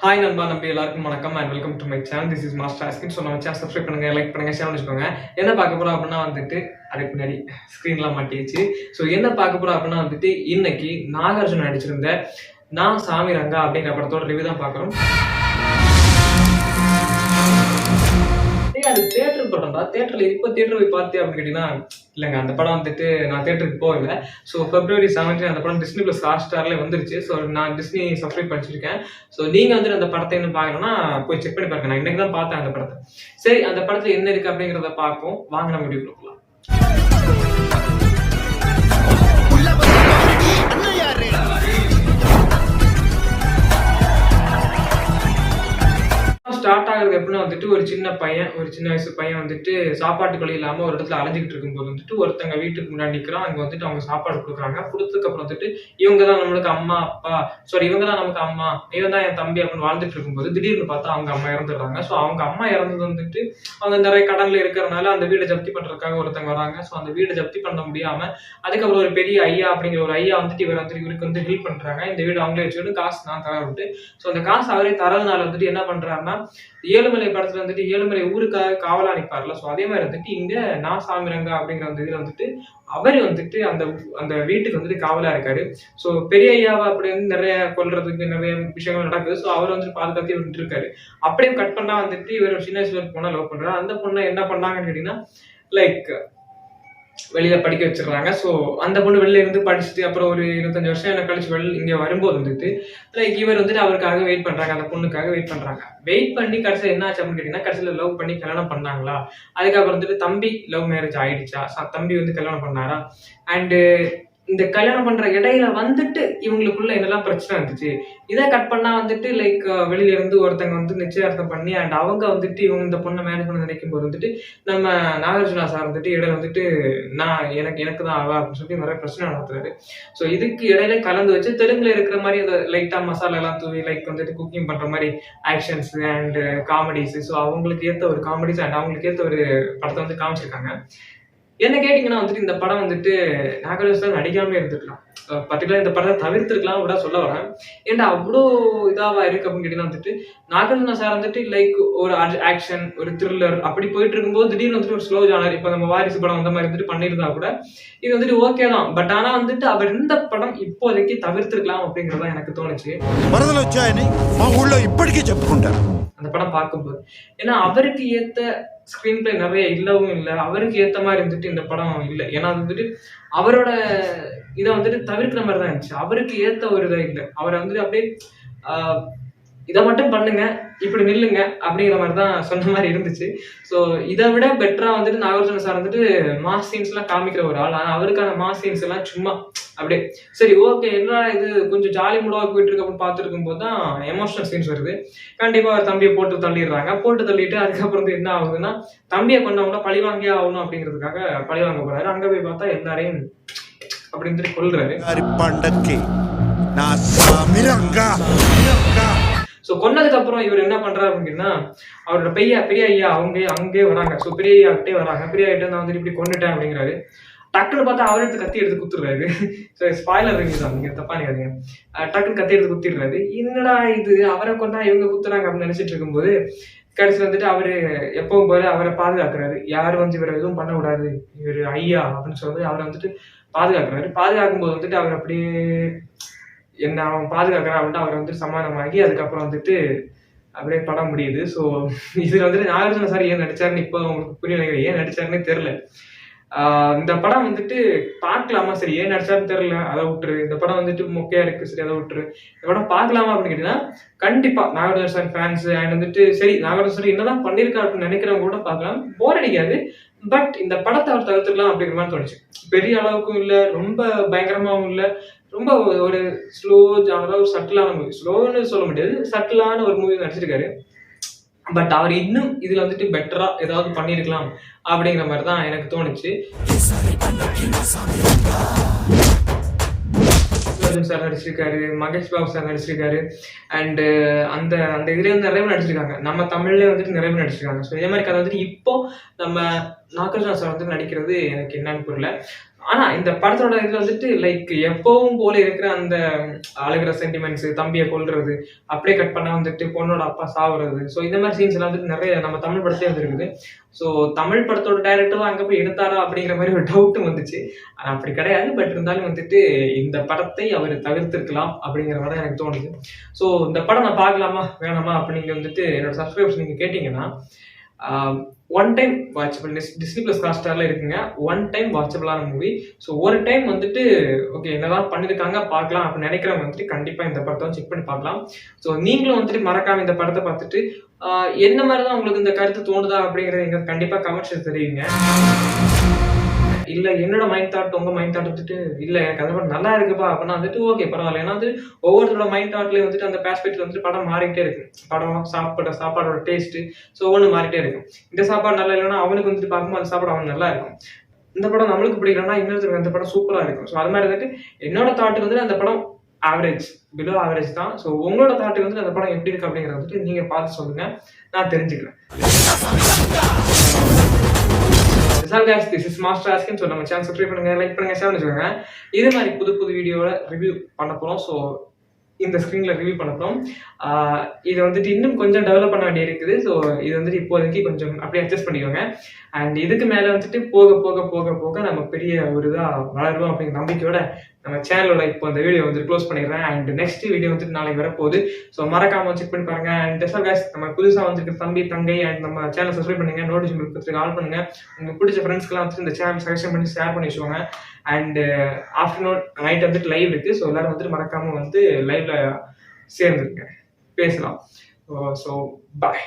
Hi நண்பா, நம்பி எல்லாருக்கும் வணக்கம் and welcome to my channel. This is master ஆஸ்கின். ஸோ நம்ம சேனல் சப்ஸ்கிரைப் பண்ணுங்க, லைக் பண்ணுங்க, ஷேர் வச்சுக்கோங்க. என்ன பார்க்க போறோம் அப்படின்னா அதுக்கு முன்னாடி ஸ்க்ரீன்லாம் மாட்டிடுச்சு. ஸோ என்ன பார்க்க போறோம் அப்படின்னா இன்னைக்கு நாகார்ஜுன நடிச்சிருந்த நான் சாமி ரங்கா அப்படிங்கிற படத்தோட ரிவ்யூ தான் பார்க்குறோம். அது தியேட்டர் படம்டா. தியேட்டர்ல இப்போ தியேட்டர் போய் பார்த்தேன் அப்படின்னு கேட்டீங்கன்னா இல்லைங்க, அந்த படம் நான் தியேட்டருக்கு போகல. ஸோ February 17 அந்த படம் டிஸ்னி பிளஸ் ஹாட்ஸ்டார்ல வந்துருச்சு. ஸோ நான் டிஸ்னி சப்ஸ்கிரைப் பண்ணிச்சிருக்கேன். ஸோ நீங்க அந்த படத்தை என்ன பார்க்கணும்னா போய் செக் பண்ணி பாருங்க. நான் இன்னைக்கு தான் பார்த்தேன் அந்த படத்தை. சரி, அந்த படத்துல என்ன இருக்கு அப்படிங்கிறத பார்ப்போம். வாங்க நம்ம வீடியோ கொடுக்கலாம். ஸ்டார்ட் ஆகுறது எப்படின்னா ஒரு சின்ன வயசு பையன் சாப்பாட்டு வழி இல்லாம ஒரு இடத்துல அலைஞ்சிட்டு இருக்கும்போது ஒருத்தங்க வீட்டுக்கு முன்னாடி நிக்கிறான். அங்க அவங்க சாப்பாடு கொடுக்குறாங்க. கொடுத்ததுக்கு அப்புறம் இவங்க தான் நம்மளுக்கு அம்மா அப்பா, சாரி இவங்க தான் நமக்கு அம்மா, இவன் தான் என் தம்பி அப்படின்னு வாழ்ந்துட்டு இருக்கும்போது திடீர்னு பார்த்தா அவங்க அம்மா இறந்துடுறாங்க. ஸோ அவங்க அம்மா இறந்தது அவங்க நிறைய கடன்ல இருக்கிறதுனால அந்த வீடை ஜப்தி பண்றதுக்காக ஒருத்தங்க வராங்க. ஸோ அந்த வீடை ஜப்தி பண்ண முடியாம அதுக்கப்புறம் ஒரு பெரிய ஐயா அப்படிங்கிற ஒரு ஐயா இவருக்கு ஹெல்ப் பண்றாங்க. இந்த வீடு அவங்களே வச்சுக்கிட்டு காசு நான் தர விட்டு. ஸோ அந்த காசு அவரே தரதுனால என்ன பண்றாருன்னா ஏழுமலை படத்துல ஏழுமலை ஊருக்காக காவலா நிற்பார்ல. ஸோ அதே மாதிரி இங்க நான் சாமி ரங்கா அப்படிங்கிற இதுல அவரு அந்த வீட்டுக்கு காவலா இருக்காரு. ஸோ பெரிய ஐயாவை அப்படி நிறைய கொல்றதுக்கு நிறைய விஷயங்கள் நடக்குது. ஸோ அவர் பாதுகாத்து விட்டு இருக்காரு. அப்படியே கட் பண்ணா இவர் ஒரு சின்ன வயசுல பொண்ணை லவ் பண்றாரு. அந்த பொண்ணை என்ன பண்ணாங்கன்னு கேட்டீங்கன்னா லைக் வெளியில படிக்க வச்சிடறாங்க. ஸோ அந்த பொண்ணு வெளியில இருந்து படிச்சுட்டு அப்புறம் ஒரு 25 வருஷம் எனக்கு கழிச்சு இங்க வரும்போது லைக் இவர் அவருக்காக வெயிட் பண்றாங்க, அந்த பொண்ணுக்காக வெயிட் பண்றாங்க. வெயிட் பண்ணி கடைசியில் என்ன ஆச்சு அப்படின்னு கேட்டீங்கன்னா கடைசியில லவ் பண்ணி கல்யாணம் பண்ணாங்களா. அதுக்கப்புறம் தம்பி லவ் மேரேஜ் ஆயிடுச்சா, தம்பி கல்யாணம் பண்ணாரா. அண்டு இந்த கல்யாணம் பண்ற இடையில இவங்களுக்குள்ள என்னெல்லாம் பிரச்சனை இருந்துச்சு. இதை கட் பண்ணா லைக் வெளியில இருந்து ஒருத்தங்க நிச்சயார்த்தம் பண்ணி அண்ட் அவங்க இவங்க இந்த பொண்ணை மேனேஜ் பண்ண நினைக்கும் போது நம்ம நாகார்ஜுனா சார் இடையில நான் எனக்கு தான் ஆவா அப்படின்னு சொல்லி நிறைய பிரச்சனை நடத்துறாரு. ஸோ இதுக்கு இடையில கலந்து வச்சு தெலுங்குல இருக்கிற மாதிரி அந்த லைட்டா மசாலா எல்லாம் தூவி லைக் குக்கிங் பண்ற மாதிரி ஆக்ஷன்ஸ் அண்ட் காமெடிஸ். ஸோ அவங்களுக்கு ஏற்ற ஒரு காமெடிஸ் அண்ட் அவங்களுக்கு ஏற்ற ஒரு படத்தை காமிச்சிருக்காங்க. என்ன கேட்டீங்கன்னா இந்த படம் நாகார்ஜுன சார் நடிக்காம இருந்திருக்கலாம். பர்டிகுலர் இந்த படத்தை தவிர்த்திருக்கலாம் விட சொல்ல வரேன். ஏன்னா அவ்வளோ இதாவா இருக்கு அப்படின்னு கேட்டீங்கன்னா நாகார்ஜுன சார் லைக் ஒரு ஆக்ஷன் ஒரு த்ரில்லர் அப்படி போயிட்டு இருக்கும்போது திடீர்னு ஒரு ஸ்லோ ஜானர் இப்ப நம்ம வாரிசு படம் அந்த மாதிரி பண்ணியிருந்தா கூட இது ஓகே தான். பட் ஆனா அவர் இந்த படம் இப்போதைக்கு தவிர்த்திருக்கலாம் அப்படிங்கறத எனக்கு தோணுச்சு. அந்த படம் பார்க்கும்போது ஏன்னா அவருக்கு ஏத்த ஸ்கிரீன் பிளே நிறைய இல்லவும் இல்லை, அவருக்கு ஏத்த மாதிரி இந்த படம் இல்லை. ஏன்னா அவரோட இதை தவிர்க்கிற மாதிரி தான் இருந்துச்சு. அவருக்கு ஏத்த ஒரு இதை இல்லை. அவரை அப்படியே இதை மட்டும் பண்ணுங்க, இப்படி நில்லுங்க அப்படிங்கிற மாதிரி தான் சொன்ன மாதிரி இருந்துச்சு. ஸோ இதை விட பெட்டரா நாகார்ஜுன சார் மாஸ் சீன்ஸ் எல்லாம் காமிக்கிற ஒரு ஆள். ஆனால் அவருக்கான மாஸ் சீன்ஸ் எல்லாம் சும்மா அப்படியே சரி ஓகே என்ன இது கொஞ்சம் ஜாலி மூடாக போயிட்டு இருக்கு அப்படின்னு பார்த்துருக்கும் போது தான் எமோஷனல் சீன்ஸ் வருது. கண்டிப்பா அவர் தம்பியை போட்டு தள்ளிட்டு அதுக்கப்புறம் என்ன ஆகுதுன்னா தம்பியை கொண்டவங்கள பழி வாங்கியே ஆகணும் அப்படிங்கிறதுக்காக பழி வாங்க போறாரு. அங்க போய் பார்த்தா எல்லாரையும் அப்படின்னு கொள்றாரு. ஸோ கொன்னதுக்கு அப்புறம் இவர் என்ன பண்றாரு அப்படின்னா அவரோட பெரிய ஐயா அங்கே வராங்க. ஸோ பெரிய ஐயா கிட்டே வராங்க. பெரிய ஐயா நான் இப்படி கொண்டுட்டேன் அப்படிங்கிறாரு. டக்குன்னு பார்த்தா அவர் கத்தி எடுத்து குத்துறாரு. ஸோ ஸ்பாய்லர் ரிவ்யூ தான், நீங்க தப்பா நினைக்காதீங்க. டக்குன்னு கத்தி எடுத்து குத்திடுறாரு. என்னடா இது அவரை கொண்டா இவங்க குத்துறாங்க அப்படின்னு நினைச்சிட்டு இருக்கும்போது கடைசி அவரு எப்பவும் போல அவரை பாதுகாக்கிறாரு. யாரும் இவரை எதுவும் பண்ண விடாது, இவர் ஐயா அப்படின்னு சொல்றது அவரை பாதுகாக்கிறாரு. பாதுகாக்கும் போது அவர் அப்படியே என்ன அவன் பாதுகாக்கிறான் அப்படின்ட்டு அவர் சமாதானமாகி அதுக்கப்புறம் அப்படியே படம் முடியுது. ஸோ இதுல நாகார்ஜுன சார் ஏன் நடிச்சாருன்னு இப்போ உங்களுக்கு புரிய ஏன் நடிச்சாருன்னு தெரியல. இந்த படம் பார்க்கலாமா, சரி ஏன் நடிச்சாருன்னு தெரியல அதை விட்டுரு. இந்த படம் மொக்கையா இருக்கு, சரி அதை விட்டுரு. இந்த படம் பார்க்கலாமா அப்படின்னு கேட்டீங்கன்னா கண்டிப்பா நாகார்ஜுன சார் ஃபேன்ஸ் அண்ட் சரி நாகார்ஜுன சார் என்னதான் பண்ணிருக்காரு அப்படின்னு நினைக்கிறவங்க கூட பார்க்கலாம், போர் அடிக்காது. பட் இந்த படத்தை அவர் தவிர்த்துக்கலாம் அப்படிங்கிற மாதிரி தோணுச்சு. பெரிய அளவுக்கும் இல்லை, ரொம்ப பயங்கரமாவும் இல்லை, ரொம்ப ஒரு ஸ்லோ ஜானரா ஒரு சட்டிலான மூவி. ஸ்லோன்னு சொல்ல முடியாது, சட்டிலான ஒரு மூவி நடிச்சிருக்காரு. பட் அவர் இன்னும் இதுல பெட்டரா ஏதாவது பண்ணிருக்கலாம் அப்படிங்கிற மாதிரி தான் எனக்கு தோணுச்சு. சார் நடிச்சிருக்காரு, மகேஷ் பாபு சார் நடிச்சிருக்காரு அண்ட் அந்த இதுல நிறைய நடிச்சிருக்காங்க. நம்ம தமிழ்ல நிறைய நடிச்சிருக்காங்க. ஸோ இதே மாதிரி கதை இப்போ நம்ம நாகார்ஜுனா சார் வந்து நடிக்கிறது எனக்கு என்னன்னு புரியல. ஆனா இந்த படத்தோட இதுல வந்துட்டு லைக் எப்பவும் போல இருக்கிற அந்த அழுகிற சென்டிமெண்ட்ஸ், தம்பிய கொல்றது, அப்படியே கட் பண்ணா வந்துட்டு பொண்ணோட அப்பா சாவுறது. ஸோ இந்த மாதிரி சீன்ஸ் எல்லாம் வந்துட்டு நிறைய நம்ம தமிழ் படத்திலே வந்துருக்குது. ஸோ தமிழ் படத்தோட டைரக்டரும் அங்க போய் எடுத்தாரா அப்படிங்கிற மாதிரி ஒரு டவுட்டும் வந்துச்சு. ஆனா அப்படி கிடையாது. பட் இருந்தாலும் வந்துட்டு இந்த படத்தை அவர் தவிர்த்திருக்கலாம் அப்படிங்கிற மாதிரி தான் எனக்கு தோணுது. ஸோ இந்த படம் நான் பார்க்கலாமா வேணாமா அப்படின்னு வந்துட்டு என்னோட சப்ஸ்கிரைபர்ஸ் நீங்க கேட்டீங்கன்னா one time watchable. Disney plus ஹாட்ஸ்டார்ல இருக்குங்க. ஒன் டைம் வாட்சபிளான மூவி. ஸோ ஒரு டைம் வந்துட்டு ஓகே என்னதான் பண்ணிருக்காங்க பார்க்கலாம் அப்படின்னு நினைக்கிறவங்க வந்துட்டு கண்டிப்பா இந்த படத்தை செக் பண்ணி பார்க்கலாம். ஸோ நீங்களும் வந்துட்டு மறக்காம இந்த படத்தை பார்த்துட்டு என்ன மாதிரி தான் உங்களுக்கு இந்த கருத்து தோணுதா அப்படிங்கறத எங்க கண்டிப்பா கமெண்ட்ஸ் தெரியுங்க. இல்ல என்னோட மைண்ட் தாட் உங்க மைண்ட் தாட் வந்துட்டு இல்ல எனக்கு அந்த படம் நல்லா இருக்குப்பா அப்படின்னா வந்துட்டு ஓகே பரவாயில்ல. ஏன்னா வந்து ஒவ்வொருத்தரோட மைண்ட் தாட்லயும் வந்துட்டு அந்த பெர்ஸ்பெக்டிவ் வந்துட்டு படம் மாறிக்கிட்டே இருக்கு. படம் சாப்பாடோட டேஸ்ட் ஸோ ஒவ்வொன்று மாறிட்டே இருக்கும். இந்த சாப்பாடு நல்லா இல்லைன்னா அவனுக்கு வந்துட்டு பார்க்கும்போது அந்த சாப்பாடு அவனுக்கு நல்லா இருக்கும். இந்த படம் நம்மளுக்கு பிடிக்கலன்னா இன்னொருத்தருக்கு அந்த படம் சூப்பரா இருக்கும். ஸோ அது மாதிரி வந்துட்டு என்னோட தாட்டுக்கு வந்துட்டு அந்த படம் ஆவரேஜ், பிலோ ஆவரேஜ் தான். ஸோ உங்களோட தாட்டுக்கு வந்துட்டு அந்த படம் எப்படி இருக்கு அப்படிங்கிறத வந்துட்டு நீங்க பார்த்து சொல்லுங்க, நான் தெரிஞ்சுக்கிறேன். guys, this is Master Askin. So நம்ம சேனல் சப்ஸ்கிரைப் பண்ணுங்க, லைக் பண்ணுங்க, ஷேர் பண்ணுங்க. இது மாதிரி புது வீடியோல ரிவ்யூ பண்ண போறோம். ஸோ இந்த ஸ்க்ரீன்ல ரிவ்யூ பண்ண போறோம். இது வந்துட்டு இன்னும் கொஞ்சம் டெவலப் பண்ண வேண்டிய இருக்குது. ஸோ இது வந்துட்டு இப்போதைக்கு கொஞ்சம் அப்படியே அட்ஜஸ்ட் பண்ணிக்கோங்க. அண்ட் இதுக்கு மேல வந்துட்டு போக போக போக போக நம்ம பெரிய ஒரு இதா வளருவோம் அப்படிங்கிற நம்பிக்கையோட நம்ம சேனலோட இப்போ அந்த வீடியோ வந்து க்ளோஸ் பண்ணிடுறேன். அண்ட் நெக்ஸ்ட் வீடியோ வந்துட்டு நாளைக்கு வரப்போகுது. ஸோ மறக்காம செக் பண்ணி பாருங்க. அண்ட் guys, நம்ம புதுசாக வந்துருக்கு தம்பி தங்கை அண்ட் நம்ம சேனல் சப்ஸ்கிரைப் பண்ணுங்க, நோட்டிஃபிகேஷன் கொடுத்து கால் பண்ணுங்க. உங்களுக்கு பிடிச்ச ஃப்ரெண்ட்ஸ்க்குலாம் வந்துட்டு இந்த சேனல் சஜஷன் பண்ணி ஷேர் பண்ணி வச்சுக்கோங்க. அண்ட் ஆஃப்டர்நூன் நைட் வந்துட்டு லைவ் இருக்கு. ஸோ எல்லாரும் வந்துட்டு மறக்காம வந்து லைவ்ல சேர்ந்துருங்க, பேசலாம். So bye.